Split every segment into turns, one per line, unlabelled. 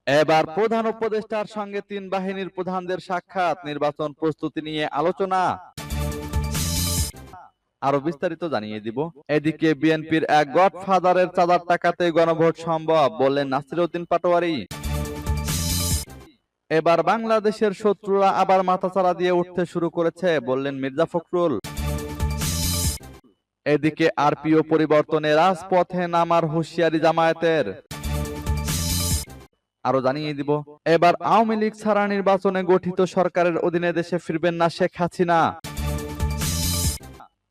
এবার প্রধান উপদেষ্টার সঙ্গে তিন বাহিনীর প্রধানদের সাক্ষাৎ, নির্বাচন প্রস্তুতি নিয়ে আলোচনা। আরো বিস্তারিত জানিয়ে দিব। এদিকে বিএনপির এক গডফাদারের চাঁদার টাকাতে গণভোট সম্ভব, বললেন নাসির উদ্দিন পাটোয়ারি। এবার বাংলাদেশের শত্রুরা আবার মাথাচাড়া দিয়ে উঠতে শুরু করেছে, বললেন মির্জা ফখরুল। এদিকে আরপিও পরিবর্তনে রাজপথে নামার হুঁশিয়ারি জামায়াতের। আরো জানিয়ে দিব, এবার আওয়ামী লীগ ছাড়া নির্বাচনে গঠিত সরকারের অধীনে দেশে ফিরবেন না শেখ হাসিনা।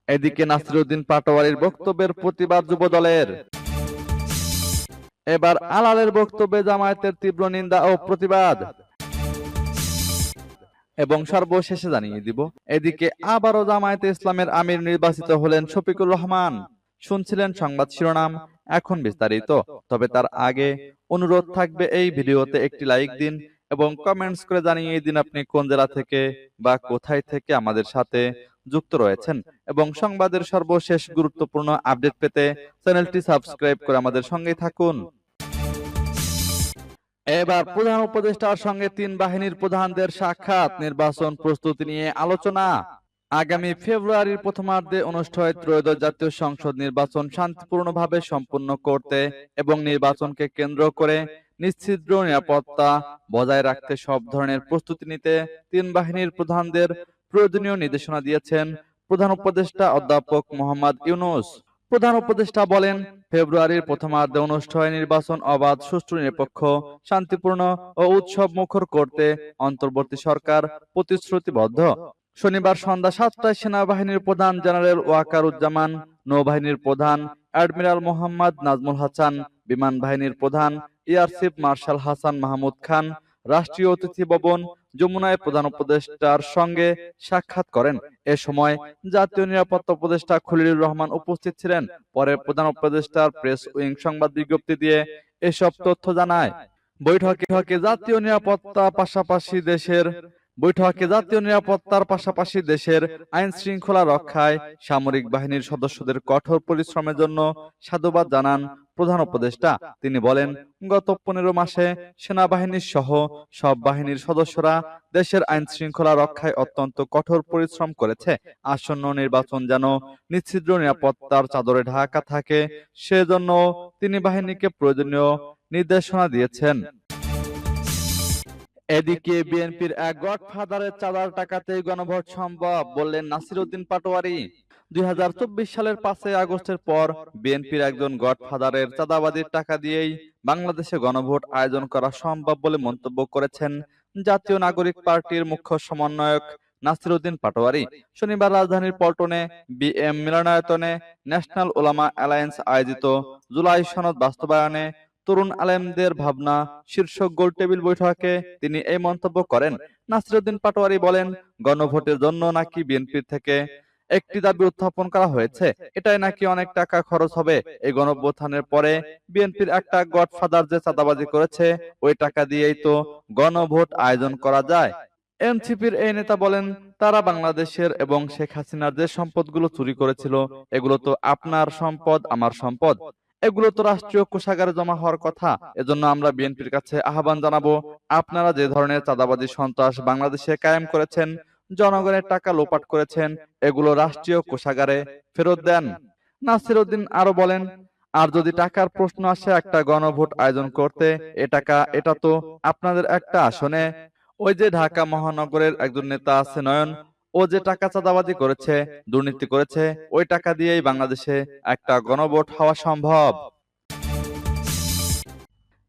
এদিকে নাসির উদ্দিন পাটোয়ারির বক্তব্যের প্রতিবাদ যুব দলের। এবার আলালের বক্তব্যে জামায়াতের তীব্র নিন্দা ও প্রতিবাদ। এবং সর্বশেষে জানিয়ে দিব, এদিকে আবারও জামায়াতে ইসলামের আমির নির্বাচিত হলেন শফিকুর রহমান। শুনছিলেন সংবাদ শিরোনাম, এখন বিস্তারিত। তবে তার আগে অনুরোধ থাকবে, এই ভিডিওতে একটি লাইক দিন এবং কমেন্টস করে জানিয়ে দিন আপনি কোন জেলা থেকে বা কোথায় থেকে আমাদের সাথে যুক্ত রয়েছেন। এবং সংবাদের সর্বশেষ গুরুত্বপূর্ণ আপডেট পেতে চ্যানেলটি সাবস্ক্রাইব করে আমাদের সঙ্গেই থাকুন। এবার প্রধান উপদেষ্টার সঙ্গে তিন বাহিনীর প্রধানদের সাক্ষাৎ, নির্বাচন প্রস্তুতি নিয়ে আলোচনা। আগামী ফেব্রুয়ারির প্রথমার্ধে অনুষ্ঠিত ত্রয়োদশ জাতীয় সংসদ নির্বাচন শান্তিপূর্ণভাবে সম্পন্ন করতে এবং নির্বাচনকে কেন্দ্র করে নিশ্ছিদ্র নিরাপত্তা বজায় রাখতে সব ধরনের প্রস্তুতি নিতে তিন বাহিনীর প্রধানদের প্রয়োজনীয় নির্দেশনা দিয়েছেন প্রধান উপদেষ্টা অধ্যাপক মোহাম্মদ ইউনূস। প্রধান উপদেষ্টা বলেন, ফেব্রুয়ারির প্রথমার্ধে অনুষ্ঠিত নির্বাচন অবাধ, সুষ্ঠু, নিরপেক্ষ, শান্তিপূর্ণ ও উৎসব মুখর করতে অন্তর্বর্তী সরকার প্রতিশ্রুতিবদ্ধ। শনিবার সন্ধ্যা ৭টায় সেনাবাহিনীর প্রধান জেনারেল ওয়াকারুজ্জামান, নৌবাহিনীর প্রধান অ্যাডমিরাল মোহাম্মদ নাজমুল হাসান, বিমান বাহিনীর প্রধান air chief marshal Hasan Mahmud Khan রাষ্ট্রীয় অতিথি ভবন যমুনায় প্রধান উপদেষ্টার সঙ্গে সাক্ষাৎ করেন। এ সময় জাতীয় নিরাপত্তা উপদেষ্টা খলিলুর রহমান উপস্থিত ছিলেন। পরে প্রধান উপদেষ্টার প্রেস উইং সংবাদ বিজ্ঞপ্তি দিয়ে এসব তথ্য জানায়। বৈঠকে জাতীয় নিরাপত্তার পাশাপাশি দেশের আইন শৃঙ্খলা রক্ষায় সামরিক বাহিনীর সদস্যদের কঠোর পরিশ্রমের জন্য সাধুবাদ জানান প্রধান উপদেষ্টা। তিনি বলেন, গত 15 মাসে সেনাবাহিনীর সহ সব বাহিনীর সদস্যরা দেশের আইন শৃঙ্খলা রক্ষায় অত্যন্ত কঠোর পরিশ্রম করেছে। আসন্ন নির্বাচন যেন নিশ্ছিদ্র নিরাপত্তার চাদরে ঢাকা থাকে, সেজন্য তিনি বাহিনীকে প্রয়োজনীয় নির্দেশনা দিয়েছেন। এদিকে বিএনপির এক গডফাদারের চাঁদার টাকাতেই গণভোট সম্ভব, বললেন নাসির উদ্দিন পাটোয়ারি। 2024 সালের 5 আগস্টের পর বিএনপির একজন গডফাদারের চাঁদাবাজির টাকা দিয়েই বাংলাদেশে গণভোট আয়োজন করা সম্ভব বলে মন্তব্য করেছেন জাতীয় নাগরিক পার্টির মুখ্য সমন্বয়ক নাসির উদ্দিন পাটোয়ারি। শনিবার রাজধানীর পল্টনে বিএম মিলনায়তনে ন্যাশনাল ওলামা অ্যালায়েন্স আয়োজিত জুলাই সনদ বাস্তবায়নে তরুণ আলেমদের ভাবনা শীর্ষক গোলটেবিল বৈঠকে তিনি এই মন্তব্য করেন। নাসির উদ্দিন পাটোয়ারি বলেন, গণভোটের জন্য নাকি বিএনপি থেকে একটি দাবি উত্থাপন করা হয়েছে, এটাই নাকি অনেক টাকা খরচ হবে। এই গণঅভ্যুত্থানের পরে বিএনপির একটা গডফাদার যে চাঁদাবাজি করেছে, ওই টাকা দিয়েই তো গণভোট আয়োজন করা যায়। এনসিপির এই নেতা বলেন, তারা বাংলাদেশের এবং শেখ হাসিনার যে সম্পদগুলো চুরি করেছিল, এগুলো তো আপনার সম্পদ, আমার সম্পদ, এগুলো তো রাষ্ট্রীয় কোষাগারে জমা হওয়ার কথা। এজন্য আমরা বিএনপির কাছে আহ্বান জানাবো, আপনারা যে ধরনের চাঁদাবাজি সন্ত্রাস বাংলাদেশে কায়েম করেছেন, জনগণের টাকা লোপাট করেছেন, এগুলো রাষ্ট্রীয় কোষাগারে ফেরত দেন। নাসির উদ্দিন আরো বলেন, আর যদি টাকার প্রশ্ন আসে একটা গণভোট আয়োজন করতে, এটা তো আপনাদের একটা আসনে ওই যে ঢাকা মহানগরের একজন নেতা আছে নয়ন, ও যে টাকা চাঁদাবাজি করেছে, দুর্নীতি করেছে, ওই টাকা দিয়েই বাংলাদেশে একটা গণভোট হওয়া সম্ভব।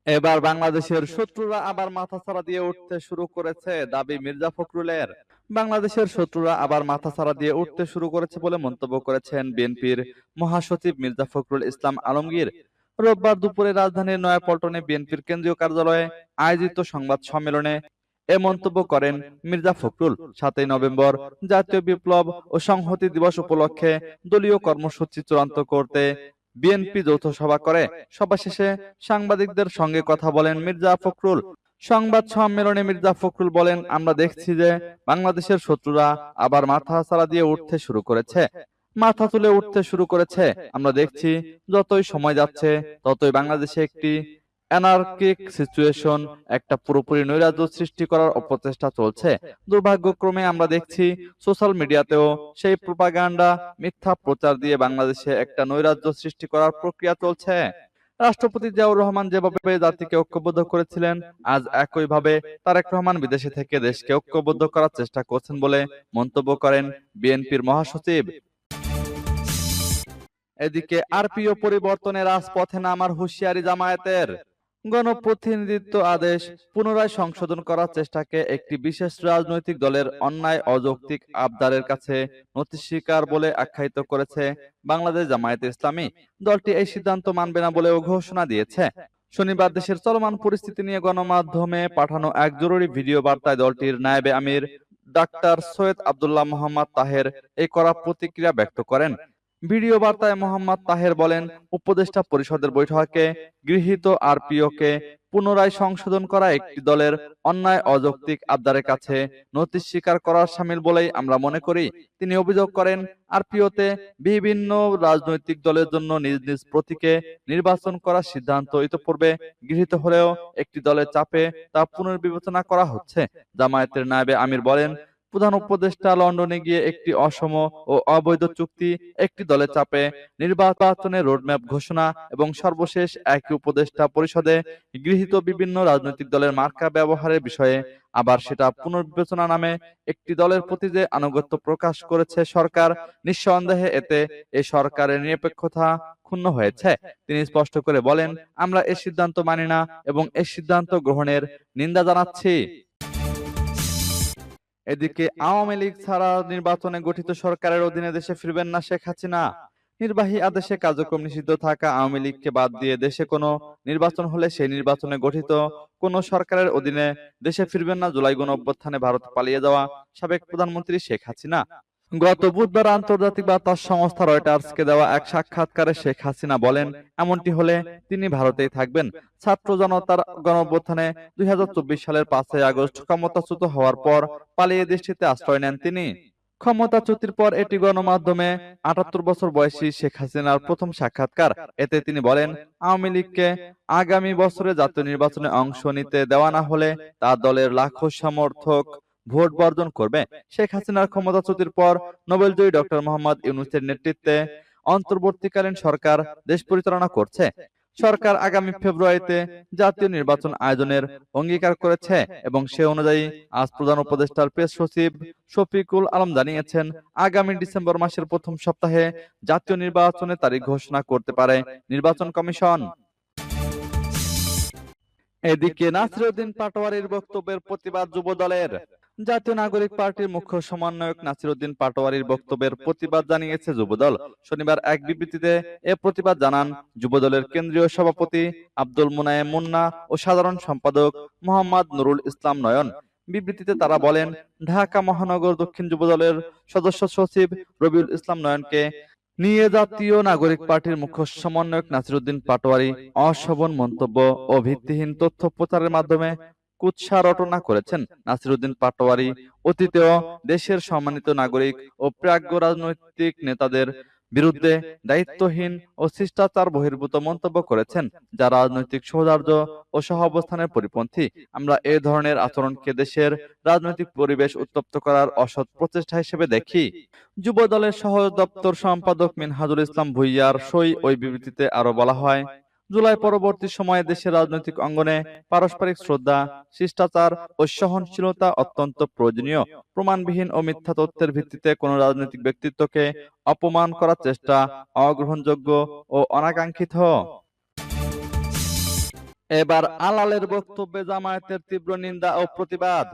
এবার বাংলাদেশের শত্রুরা আবার মাথাচাড়া দিয়ে উঠতে শুরু করেছে, দাবি মির্জা ফখরুলের। বাংলাদেশের শত্রুরা আবার মাথাচাড়া দিয়ে উঠতে শুরু করেছে বলে মন্তব্য করেছেন বিএনপির মহাসচিব মির্জা ফখরুল ইসলাম আলমগীর। রোববার দুপুরে রাজধানীর নয়াপল্টনে বিএনপির কেন্দ্রীয় কার্যালয়ে আয়োজিত সংবাদ সম্মেলনে এ মন্তব্য করেন মির্জা ফখরুল। 7 নভেম্বর জাতীয় বিপ্লব ও সংহতি দিবস উপলক্ষে দলীয় কর্মসূচি চূড়ান্ত করতে বিএনপি যৌথ সভা করে। সভা শেষে সাংবাদিকদের সঙ্গে কথা বলেন মির্জা ফখরুল। সংবাদ সম্মেলনে মির্জা ফখরুল বলেন, আমরা দেখছি যে বাংলাদেশের শত্রুরা আবার মাথাচাড়া দিয়ে উঠতে শুরু করেছে, মাথা তুলে উঠতে শুরু করেছে। আমরা দেখছি যতই সময় যাচ্ছে ততই বাংলাদেশে একটি অ্যানার্কিক সিচুয়েশন, একটা পুরোপুরি নৈরাজ্য সৃষ্টি করার অপচেষ্টা চলছে। দুর্ভাগ্যক্রমে আমরা দেখছি সোশ্যাল মিডিয়াতেও সেই প্রোপাগান্ডা, মিথ্যা প্রচার দিয়ে বাংলাদেশে একটা নৈরাজ্য সৃষ্টি করার প্রক্রিয়া চলছে। রাষ্ট্রপতি জিয়াউর রহমান যেভাবে জাতিকে ঐক্যবদ্ধ করেছিলেন, আজ একইভাবে তারেক রহমান বিদেশে থেকে দেশকে ঐক্যবদ্ধ করার চেষ্টা করছেন বলে মন্তব্য করেন বিএনপির মহাসচিব। এদিকে আরপিও পরিবর্তনে রাজপথে নামার হুঁশিয়ারি জামায়াতের। গণপ্রতিনিধিত্ব আদেশ পুনরায় সংশোধন করার চেষ্টাকে একটি বিশেষ রাজনৈতিক দলের অন্যায় অযৌক্তিক আবদারের কাছে নতিস্বীকার বলে আখ্যায়িত করেছে বাংলাদেশ জামায়াতে ইসলামী। দলটি এই সিদ্ধান্ত মানবে না বলেও ঘোষণা দিয়েছে। শনিবার দেশের চলমান পরিস্থিতি নিয়ে গণমাধ্যমে পাঠানো এক জরুরি ভিডিও বার্তায় দলটির নায়েবে আমির ডাক্তার সৈয়দ আব্দুল্লাহ মোহাম্মদ তাহের এই কড়া প্রতিক্রিয়া ব্যক্ত করেন। ভিডিও বার্তায় মোহাম্মদ তাহের বলেন, উপদেষ্টা পরিষদের বৈঠকে গৃহীত আরপিওকে পুনরায় সংশোধন করা একটি দলের অন্যায় অযৌক্তিক আবদারের কাছে নথি স্বীকার করার শামিল বলেই আমরা মনে করি। তিনি অভিযোগ করেন, আরপিওতে বিভিন্ন রাজনৈতিক দলের জন্য নিজ নিজ প্রতীকে নির্বাচন করার সিদ্ধান্ত ইতোপূর্বে গৃহীত হলেও একটি দলের চাপে তা পুনর্বিবেচনা করা হচ্ছে। জামায়াতের নায়েবে আমির বলেন, প্রধান উপদেষ্টা লন্ডনে গিয়ে একটি অসম ও অবৈধ চুক্তি, একটি দলের চাপে নির্বাচনের রোডম্যাপ ঘোষণা এবং সর্বশেষ একই উপদেষ্টা পরিষদে গৃহীত বিভিন্ন রাজনৈতিক দলের মার্কা ব্যবহারের বিষয়ে আবার সেটা পুনর্বিবেচনা নামে একটি দলের প্রতি যে আনুগত্য প্রকাশ করেছে সরকার, নিঃসন্দেহে এতে এই সরকারের নিরপেক্ষতা ক্ষুণ্ণ হয়েছে। তিনি স্পষ্ট করে বলেন, আমরা এই সিদ্ধান্ত মানি না এবং এই সিদ্ধান্ত গ্রহণের নিন্দা জানাচ্ছি। এদিকে আওয়ামী লীগ ছাড়া নির্বাচনে গঠিত সরকারের অধীনে দেশে ফিরবেন না শেখ হাসিনা। নির্বাহী আদেশে কার্যক্রম নিষিদ্ধ থাকা আওয়ামী লীগকে বাদ দিয়ে দেশে কোনো নির্বাচন হলে সেই নির্বাচনে গঠিত কোনো সরকারের অধীনে দেশে ফিরবেন না জুলাই গণঅভ্যুত্থানে ভারত পালিয়ে যাওয়া সাবেক প্রধানমন্ত্রী শেখ হাসিনা। গত বুধবার আন্তর্জাতিক বার্তা সংস্থা রয়টার্সকে দেওয়া এক সাক্ষাৎকারে শেখ হাসিনা বলেন, এমনটি হলে তিনি ভারতেই থাকবেন। ছাত্র জনতার গণঅভ্যুত্থানে ২০২৪ সালের ৫ই আগস্ট ক্ষমতাচ্যুত হওয়ার পর পালিয়ে দেশটিতে আশ্রয় নেন তিনি। ক্ষমতাচ্যুতির পর এটি গণমাধ্যমে ৭৮ বছর বয়সী শেখ হাসিনার প্রথম সাক্ষাৎকার। এতে তিনি বলেন, আওয়ামী লীগকে আগামী বছরে জাতীয় নির্বাচনে অংশ নিতে দেওয়া না হলে তার দলের লাখো সমর্থক ভোট বর্জন করবে। শেখ হাসিনার ক্ষমতাচ্যুতির পর নোবেলজয়ী ডক্টর মোহাম্মদ ইউনূসের নেতৃত্বে অন্তর্বর্তীকালীন সরকার দেশ পরিচালনা করছে। সরকার আগামী ফেব্রুয়ারিতে জাতীয় নির্বাচন আয়োজনের অঙ্গীকার করেছে এবং সে অনুযায়ী আজ প্রধান উপদেষ্টার প্রেস সচিব শফিকুল আলম জানিয়েছেন, আগামী ডিসেম্বর মাসের প্রথম সপ্তাহে জাতীয় নির্বাচনের তারিখ ঘোষণা করতে পারে নির্বাচন কমিশন। এদিকে নাসিরউদ্দিন পাটোয়ারির বক্তব্যের প্রতিবাদ যুবদলের। জাতীয় নাগরিক পার্টির মুখ্য সমন্বয়ক নাসিরউদ্দিন পাটোয়ারির বক্তব্যের প্রতিবাদ জানিয়েছে যুবদল। শনিবার এক বিবৃতিতে এ প্রতিবাদ জানান যুবদলের কেন্দ্রীয় সভাপতি আব্দুল মুনায়েম মুন্না ও সাধারণ সম্পাদক মোহাম্মদ নুরুল ইসলাম নয়ন। বিবৃতিতে তারা বলেন, ঢাকা মহানগর দক্ষিণ যুবদলের সদস্য সচিব রবিউল ইসলাম নয়নকে নিয়ে জাতীয় নাগরিক পার্টির মুখ্য সমন্বয়ক নাসিরউদ্দিন পাটোয়ারি অশোভন মন্তব্য ও ভিত্তিহীন তথ্য প্রচারের মাধ্যমে কুৎসা রটনা করেছেন। নাসিরউদ্দিন পাটোয়ারি অতীতেও দেশের সম্মানিত নাগরিক ও প্রাজ্ঞ রাজনৈতিক নেতাদের বিরুদ্ধে দায়িত্বহীন ও শিষ্টাচার বহির্ভূত মন্তব্য করেছেন, যা রাজনৈতিক সৌহার্দ্য ও সহাবস্থানের পরিপন্থী। আমরা এ ধরনের আচরণকে দেশের রাজনৈতিক পরিবেশ উত্তপ্ত করার অসৎ প্রচেষ্টা হিসেবে দেখি। যুব দলের সহ দপ্তর সম্পাদক মিনহাজুল ইসলাম ভুইয়ার সই ওই বিবৃতিতে আরো বলা হয়, জুলাই পরবর্তী সময়ে দেশের রাজনৈতিক অঙ্গনে পারস্পরিক শ্রদ্ধা, শিষ্টাচার ও সহনশীলতা অত্যন্ত প্রয়োজনীয়। প্রমাণবিহীন ও মিথ্যা তথ্যের ভিত্তিতে কোন রাজনৈতিক ব্যক্তিত্বকে অপমান করার চেষ্টা অগ্রহণযোগ্য ও অনাকাঙ্ক্ষিত। এবার আলালের বক্তব্যে জামায়াতের তীব্র নিন্দা ও প্রতিবাদ।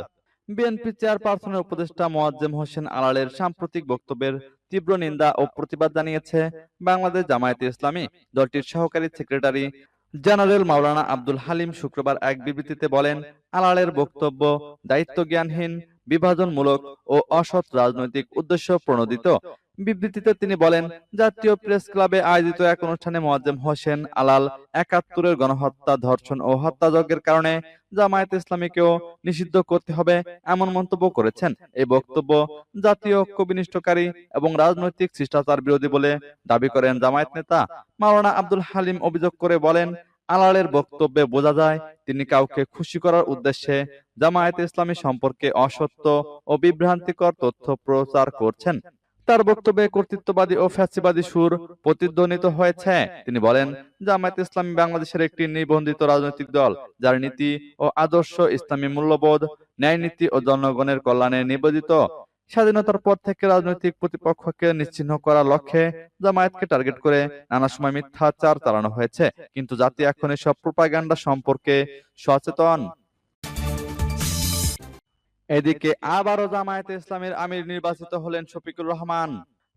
বিএনপি চেয়ারপারসনের উপদেষ্টা মোয়াজ্জেম হোসেন আলালের সাম্প্রতিক বক্তব্যের তীব্র নিন্দা ও প্রতিবাদ জানিয়েছে বাংলাদেশ জামায়াতে ইসলামী। দলটির সহকারী সেক্রেটারি জেনারেল মাওলানা আব্দুল হালিম শুক্রবার এক বিবৃতিতে বলেন, আলালের বক্তব্য দায়িত্বজ্ঞানহীন, বিভাজনমূলক ও অসৎ রাজনৈতিক উদ্দেশ্য প্রণোদিত। বিবৃতিতে তিনি বলেন, জাতীয় প্রেস ক্লাবে আয়োজিত এক অনুষ্ঠানে মোয়াজ্জেম হোসেন আলাল ৭১-এর গণহত্যা, ধর্ষণ ও হত্যাযজ্ঞের কারণে জামায়াতে ইসলামীকেও নিষিদ্ধ করতে হবে এমন মন্তব্য করেছেন। এই বক্তব্য জাতীয় ঐক্য বিনষ্টকারী এবং রাজনৈতিক শিষ্টাচার বিরোধী বলে দাবি করেন জামায়াত নেতা। মাওলানা আব্দুল হালিম অভিযোগ করে বলেন, আলালের বক্তব্যে বোঝা যায় তিনি কাউকে খুশি করার উদ্দেশ্যে জামায়াতে ইসলামী সম্পর্কে অসত্য ও বিভ্রান্তিকর তথ্য প্রচার করছেন। তার বক্তব্যে কর্তৃত্ববাদী ও ফ্যাসিবাদী সুর প্রতিধ্বনিত হয়েছে। তিনি বলেন, জামায়াত ইসলামী বাংলাদেশের একটি নিবন্ধিত রাজনৈতিক দল, যার নীতি ও আদর্শ ইসলামী মূল্যবোধ, ন্যায়নীতি ও জনগণের কল্যাণে নিবেদিত। স্বাধীনতার পর থেকে রাজনৈতিক প্রতিপক্ষকে নিশ্চিহ্ন করার লক্ষ্যে জামায়াতকে টার্গেট করে নানা সময় মিথ্যাচার চালানো হয়েছে, কিন্তু জাতি এখন এসব প্রোপাগান্ডা সম্পর্কে সচেতন। এদিকে আবারও জামায়াতে ইসলামীর আমির নির্বাচিত হলেন শফিকুর রহমান।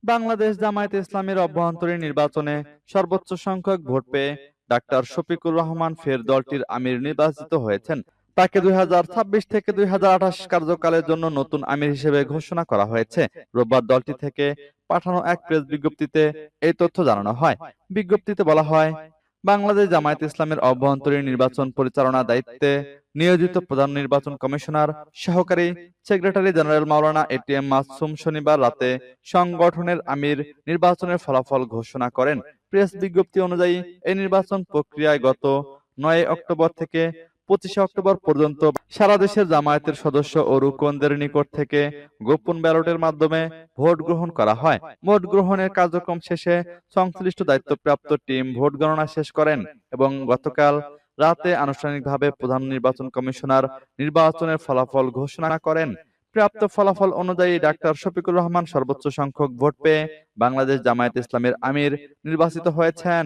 বাংলাদেশ জামায়াতে ইসলামীর অভ্যন্তরীণ নির্বাচনে সর্বোচ্চ সংখ্যক ভোট পেয়ে ডাক্তার শফিকুর রহমান ফের দলটির আমির নির্বাচিত হয়েছেন। তাকে 2026 থেকে 2028 কার্যকালের জন্য নতুন আমির হিসেবে ঘোষণা করা হয়েছে। রোববার দলটি থেকে পাঠানো এক প্রেস বিজ্ঞপ্তিতে এই তথ্য জানানো হয়। বিজ্ঞপ্তিতে বলা হয়, বাংলাদেশ জামায়াত ইসলামের অভ্যন্তরীণ নির্বাচন পরিচালনার দায়িত্বে নিয়োজিত প্রধান নির্বাচন কমিশনার সহকারী সেক্রেটারি জেনারেল মাওলানা এটিএম মাসুম শনিবার রাতে সংগঠনের আমির নির্বাচনের ফলাফল ঘোষণা করেন। প্রেস বিজ্ঞপ্তি অনুযায়ী এই নির্বাচন প্রক্রিয়ায় গত 9 অক্টোবর থেকে 25 অক্টোবর পর্যন্ত সারা দেশের জামায়াতের সদস্য ও রুকনদের নিকট থেকে গোপন ব্যালটের মাধ্যমে ভোট গ্রহণ করা হয়। ভোট গ্রহণের কার্যক্রম শেষে সংশ্লিষ্ট দায়িত্বপ্রাপ্ত টিম ভোট গণনা শেষ করেন এবং গতকাল রাতে আনুষ্ঠানিকভাবে প্রধান নির্বাচন কমিশনার নির্বাচনের ফলাফল ঘোষণা করেন। প্রাপ্ত ফলাফল অনুযায়ী ডাক্তার শফিকুর রহমান সর্বোচ্চ সংখ্যক ভোট পেয়ে বাংলাদেশ জামায়াত ইসলামের আমির নির্বাচিত হয়েছেন।